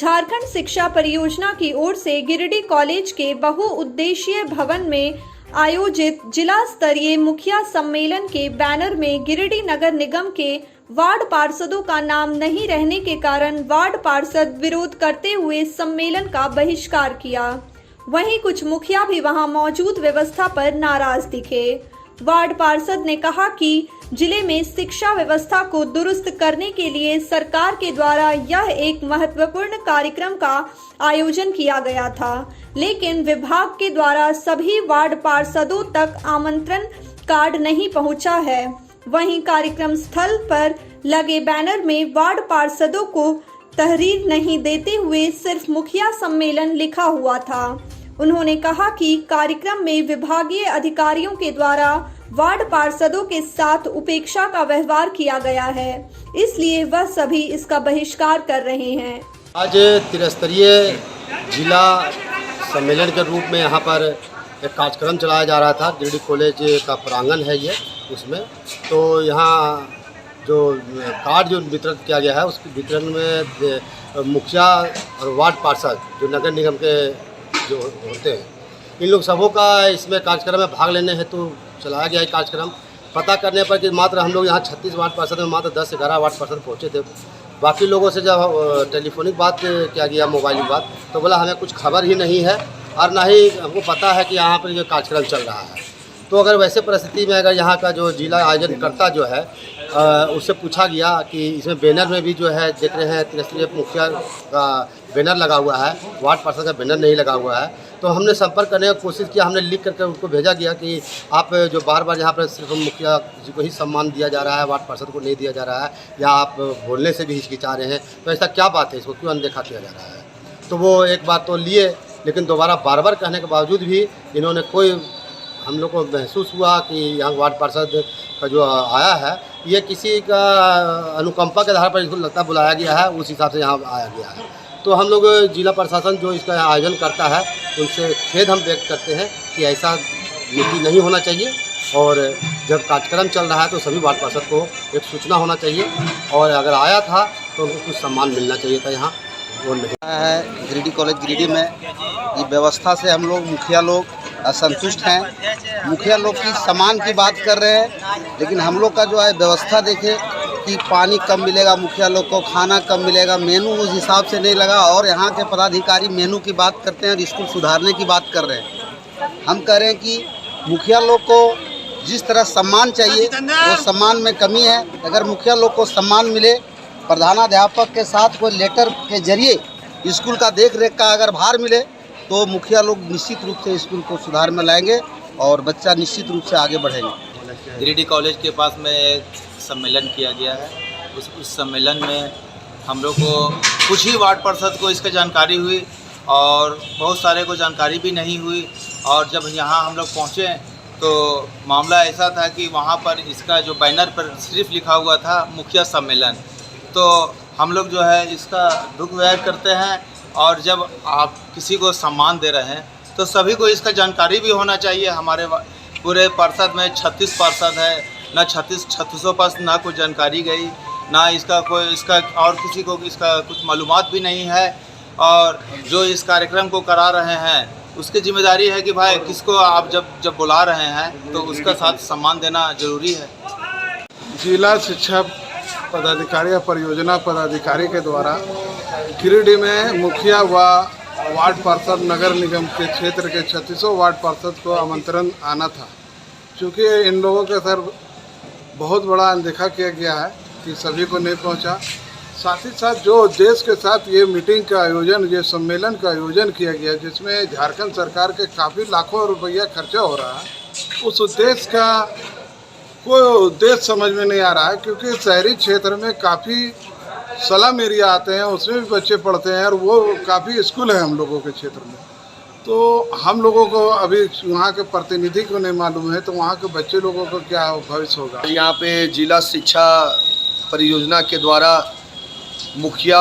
झारखंड शिक्षा परियोजना की ओर से गिरिडीह कॉलेज के बहुउद्देशीय भवन में आयोजित जिला स्तरीय मुखिया सम्मेलन के बैनर में गिरिडीह नगर निगम के वार्ड पार्षदों का नाम नहीं रहने के कारण वार्ड पार्षद विरोध करते हुए सम्मेलन का बहिष्कार किया। वहीं कुछ मुखिया भी वहां मौजूद व्यवस्था पर नाराज दिखे। वार्ड पार्षद ने कहा कि जिले में शिक्षा व्यवस्था को दुरुस्त करने के लिए सरकार के द्वारा यह एक महत्वपूर्ण कार्यक्रम का आयोजन किया गया था, लेकिन विभाग के द्वारा सभी वार्ड पार्षदों तक आमंत्रण कार्ड नहीं पहुंचा है। वहीं कार्यक्रम स्थल पर लगे बैनर में वार्ड पार्षदों को तहरीर नहीं देते हुए सिर्फ मुखिया सम्मेलन लिखा हुआ था। उन्होंने कहा कि कार्यक्रम में विभागीय अधिकारियों के द्वारा वार्ड पार्षदों के साथ उपेक्षा का व्यवहार किया गया है, इसलिए वह सभी इसका बहिष्कार कर रहे हैं। आज त्रिस्तरीय जिला सम्मेलन के रूप में यहाँ पर एक कार्यक्रम चलाया जा रहा था। गिरिडीह कॉलेज का प्रांगण है ये, उसमें तो यहाँ जो कार्ड जो वितरण किया गया है उसके वितरण में मुखिया और वार्ड पार्षद जो नगर निगम के जो होते हैं, इन लोग सबों का इसमें कार्यक्रम में भाग लेने हेतु चलाया गया है कार्यक्रम। पता करने पर कि मात्र हम लोग यहाँ 36 वार्ड पार्षद में मात्र 10-11 वार्ड पार्षद पहुँचे थे। बाकी लोगों से जब टेलीफोनिक बात किया गया, मोबाइल बात, तो बोला हमें कुछ खबर ही नहीं है और ना ही हमको पता है कि यहाँ पर जो कार्यक्रम चल रहा है। तो अगर वैसे परिस्थिति में अगर यहाँ का जो जिला आयोजन करता जो है उससे पूछा गया कि इसमें बैनर में भी जो है देख रहे हैं त्रिस्तरीय मुखिया का बैनर लगा हुआ है, वार्ड पार्षद का बैनर नहीं लगा हुआ है। तो हमने संपर्क करने की कोशिश किया, हमने लिख करके उनको भेजा गया कि आप जो बार बार यहाँ पर सिर्फ मुखिया जी को ही सम्मान दिया जा रहा है, वार्ड पार्षद को नहीं दिया जा रहा है, या आप बोलने से भी हिचकिचा रहे हैं, तो ऐसा क्या बात है, इसको क्यों अनदेखा किया जा रहा है। तो वो एक बात तो लिए, लेकिन दोबारा बार बार कहने के बावजूद भी इन्होंने कोई, हम लोग को महसूस हुआ कि यहाँ वार्ड पार्षद का जो आया है ये किसी का अनुकंपा के आधार पर इसको लगता बुलाया गया है, उस हिसाब से यहाँ आया गया है। तो हम लोग जिला प्रशासन जो इसका आयोजन करता है उनसे खेद हम व्यक्त करते हैं कि ऐसा नीति नहीं होना चाहिए, और जब कार्यक्रम चल रहा है तो सभी वार्ड पार्षद को एक सूचना होना चाहिए, और अगर आया था तो उनको कुछ सम्मान मिलना चाहिए था। यहाँ वो नहीं है। गिरिडीह कॉलेज गिरिडीह में ये व्यवस्था से हम लोग मुखिया लोग असंतुष्ट हैं। मुखिया लोग की सम्मान की बात कर रहे हैं, लेकिन हम लोग का जो है व्यवस्था देखे कि पानी कम मिलेगा, मुखिया लोग को खाना कम मिलेगा, मेनू उस हिसाब से नहीं लगा, और यहाँ के पदाधिकारी मेनू की बात करते हैं और स्कूल सुधारने की बात कर रहे हैं। हम कह रहे हैं कि मुखिया लोग को जिस तरह सम्मान चाहिए वो सम्मान में कमी है। अगर मुखिया लोग को सम्मान मिले, प्रधानाध्यापक के साथ कोई लेटर के जरिए स्कूल का देख रेख का अगर भार मिले, तो मुखिया लोग निश्चित रूप से स्कूल को सुधार में लाएंगे और बच्चा निश्चित रूप से आगे बढ़ेंगे। गिरिडीह कॉलेज के पास में एक सम्मेलन किया गया है। उस सम्मेलन में हम लोग को कुछ ही वार्ड पार्षद को इसकी जानकारी हुई और बहुत सारे को जानकारी भी नहीं हुई, और जब यहाँ हम लोग पहुँचे तो मामला ऐसा था कि वहाँ पर इसका जो बैनर पर सिर्फ लिखा हुआ था मुखिया सम्मेलन। तो हम लोग जो है इसका दुख व्यक्त करते हैं, और जब आप किसी को सम्मान दे रहे हैं तो सभी को इसका जानकारी भी होना चाहिए। हमारे पूरे पार्षद में 36 पार्षद है, ना 36 पास ना कोई जानकारी गई, ना इसका कोई इसका और किसी को इसका कुछ मालूमात भी नहीं है। और जो इस कार्यक्रम को करा रहे हैं उसकी जिम्मेदारी है कि भाई किसको आप जब बुला रहे हैं तो उसका साथ सम्मान देना जरूरी है। जिला शिक्षा पदाधिकारी या परियोजना पदाधिकारी के द्वारा गिरिडीह में मुखिया व वार्ड पार्षद नगर निगम के क्षेत्र के 36 वार्ड पार्षद को आमंत्रण आना था। चूँकि इन लोगों के सर बहुत बड़ा अनदेखा किया गया है कि सभी को नहीं पहुंचा। साथ ही साथ जो उद्देश्य के साथ ये मीटिंग का आयोजन, ये सम्मेलन का आयोजन किया गया, जिसमें झारखंड सरकार के काफ़ी लाखों रुपया खर्चा हो रहा है, उस उद्देश्य का कोई उद्देश्य समझ में नहीं आ रहा है। क्योंकि शहरी क्षेत्र में काफ़ी स्लम एरिया आते हैं, उसमें भी बच्चे पढ़ते हैं, और वो काफ़ी स्कूल है हम लोगों के क्षेत्र में। तो हम लोगों को अभी वहाँ के प्रतिनिधि को नहीं मालूम है, तो वहाँ के बच्चे लोगों को क्या भविष्य होगा। यहाँ पे जिला शिक्षा परियोजना के द्वारा मुखिया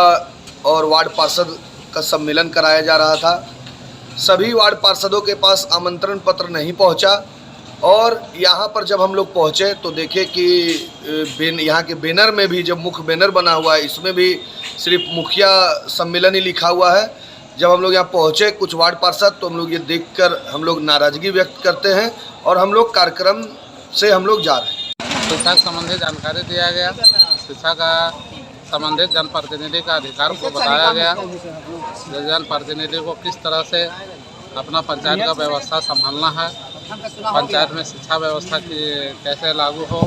और वार्ड पार्षद का सम्मेलन कराया जा रहा था। सभी वार्ड पार्षदों के पास आमंत्रण पत्र नहीं पहुँचा, और यहाँ पर जब हम लोग पहुँचे तो देखे कि यहाँ के बैनर में भी, जब मुख्य बैनर बना हुआ है, इसमें भी सिर्फ मुखिया सम्मेलन ही लिखा हुआ है। जब हम लोग यहाँ पहुँचे कुछ वार्ड पार्षद, तो हम लोग ये देखकर हम लोग नाराज़गी व्यक्त करते हैं और हम लोग कार्यक्रम से हम लोग जा रहे हैं। शिक्षा संबंधी जानकारी दिया गया, शिक्षा का संबंधित जनप्रतिनिधि का अधिकार को बताया गया, जनप्रतिनिधि को किस तरह से अपना पंचायत का व्यवस्था संभालना है, पंचायत में शिक्षा व्यवस्था की कैसे लागू हो,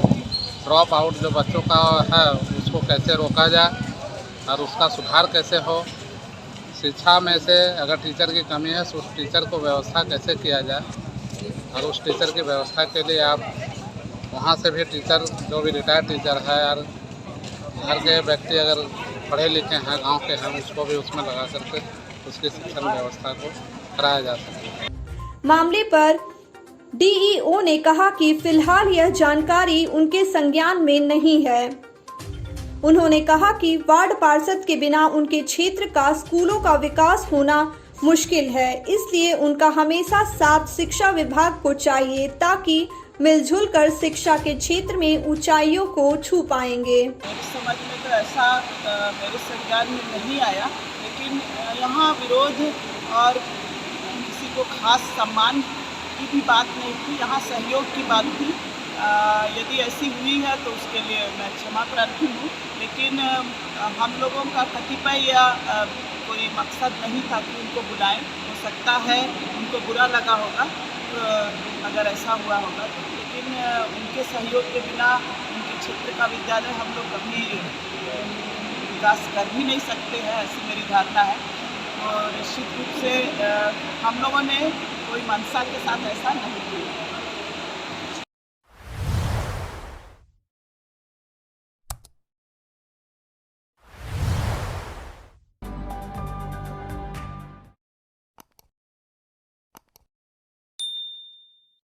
ड्रॉप आउट जो बच्चों का है उसको कैसे रोका जाए और उसका सुधार कैसे हो, शिक्षा में से अगर टीचर की कमी है तो उस टीचर को व्यवस्था कैसे किया जाए और उस टीचर की व्यवस्था के लिए आप वहाँ से भी टीचर जो भी रिटायर्ड टीचर है और घर के व्यक्ति अगर पढ़े लिखे हैं, गांव के हैं, उसको भी उसमें लगा करके उसकी शिक्षण व्यवस्था को कराया जा सके। मामले पर डीईओ ने कहा कि फिलहाल यह जानकारी उनके संज्ञान में नहीं है। उन्होंने कहा कि वार्ड पार्षद के बिना उनके क्षेत्र का स्कूलों का विकास होना मुश्किल है, इसलिए उनका हमेशा साथ शिक्षा विभाग को चाहिए ताकि मिलजुल कर शिक्षा के क्षेत्र में ऊंचाइयों को छू पाएंगे। मेरी समझ में तो ऐसा मेरे संज्ञान में नहीं आया, लेकिन यहाँ विरोध और किसी को खास सम्मान की भी बात नहीं थी, यहाँ सहयोग की बात थी। यदि ऐसी हुई है तो उसके लिए मैं क्षमा प्रार्थी हूँ, लेकिन हम लोगों का कतिपय या कोई मकसद नहीं था कि उनको बुलाएं। हो सकता है उनको बुरा लगा होगा अगर ऐसा हुआ होगा, लेकिन उनके सहयोग के बिना उनके क्षेत्र का विद्यालय हम लोग कभी विकास कर भी नहीं सकते हैं, ऐसी मेरी धारणा है। और निश्चित रूप से हम लोगों ने कोई मंशा के साथ ऐसा नहीं किया।